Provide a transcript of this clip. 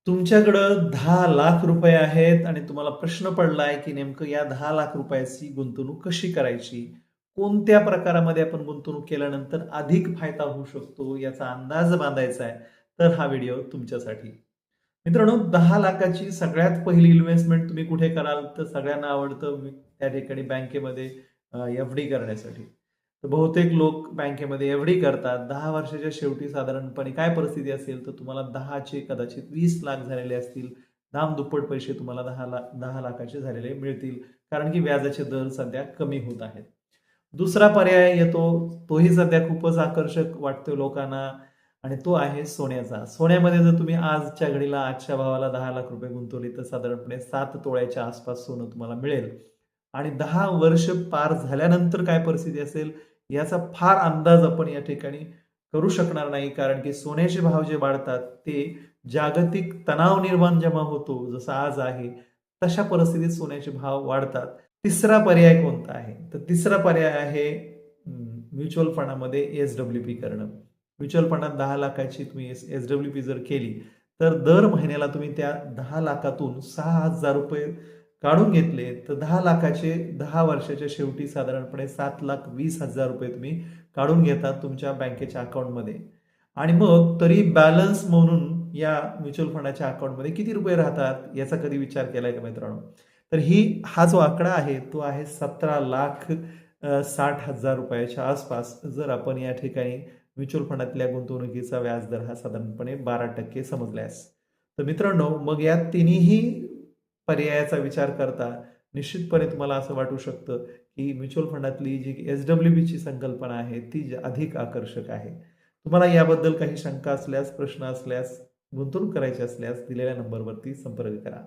तुमच्याकडं 10 लाख रुपये आहेत आणि तुम्हाला प्रश्न पडलाय, की नेमकं या 10 लाख रुपयाची गुंतवणूक कशी करायची? कोणत्या प्रकारामध्ये आपण गुंतवणूक केल्यानंतर अधिक फायदा होऊ शकतो, याचा अंदाज बांधायचा आहे, तर हा व्हिडिओ तुमच्यासाठी. मित्रांनो, 10 लाखाची सगळ्यात पहिली इन्व्हेस्टमेंट तुम्ही कुठे कराल? तर सगळ्यांना आवडतं त्या ठिकाणी बँकेमध्ये एफ-डी करण्यासाठी. तर बहुतेक लोक बँकेमध्ये एफ-डी करतात. 10 वर्षाच्या शेवटी साधारणपणे काय परिस्थिती असेल, तर तुम्हाला 10चे कदाचित 20 लाख झालेले असतील. दाम-दुप्पट पैसे तुम्हाला 10 लाखाचे झालेले मिळतील. कारण की व्याजाचे दर सध्या कमी होत आहेत. दुसरा पर्याय येतो, तोही सध्या खूपच आकर्षक वाटतोय लोकांना आणि तो आहे सोन्याचा. सोन्यामध्ये जर तुम्ही आजच्या घडीला आजच्या भावाला 10 लाख रुपये गुंतवले, तर साधारणपणे 7 तोळ्याच्या आसपास सोनं तुम्हाला मिळेल. आणि 10 वर्ष पार झाल्यानंतर काय परिस्थिती असेल, याचा फार अंदाज आपण या ठिकाणी करू शकणार नाही. कारण की सोन्याचे भाव जे वाढतात, ते जागतिक तणाव निर्माण जेव्हा होतो, जसं आज आहे, तशा परिस्थितीत सोन्याचे भाव वाढतात. तिसरा पर्याय कोणता आहे? तर तिसरा पर्याय आहे म्युच्युअल फंडामध्ये एस-डब्ल्यू-पी करणं. म्युच्युअल फंडात 10 लाखाची तुम्ही एस-डब्ल्यू-पी जर केली, तर दर महिन्याला तुम्ही त्या 10 लाखातून ₹6,000 काढून घेतले, तर 10 लाखाचे 10 वर्षाच्या शेवटी साधारणपणे ₹7,20,000 तुम्ही काढून घेता तुमच्या बँकेच्या अकाउंटमध्ये. आणि मग तरी बॅलन्स म्हणून या म्युच्युअल फंडाच्या अकाउंटमध्ये किती रुपये राहतात, याचा कधी विचार केलाय का मित्रांनो? तर हा जो आकडा आहे, तो आहे 17,60,000 रुपयाच्या आसपास. जर आपण या ठिकाणी म्युच्युअल फंडातल्या गुंतवणुकीचा व्याजदर हा साधारणपणे 12% समजल्यास. तर मित्रांनो, मग या तिन्हीही पर्यायाचा विचार करता निश्चितपणे तुम्हाला असं वाटू शकतं, की म्युच्युअल फंडातली जी एस-डब्ल्यू-पीची संकल्पना आहे, ती अधिक आकर्षक आहे. तुम्हाला याबद्दल काही शंका असल्यास, प्रश्न असल्यास, गुंतवणूक करायची असल्यास दिलेल्या नंबरवरती संपर्क करा.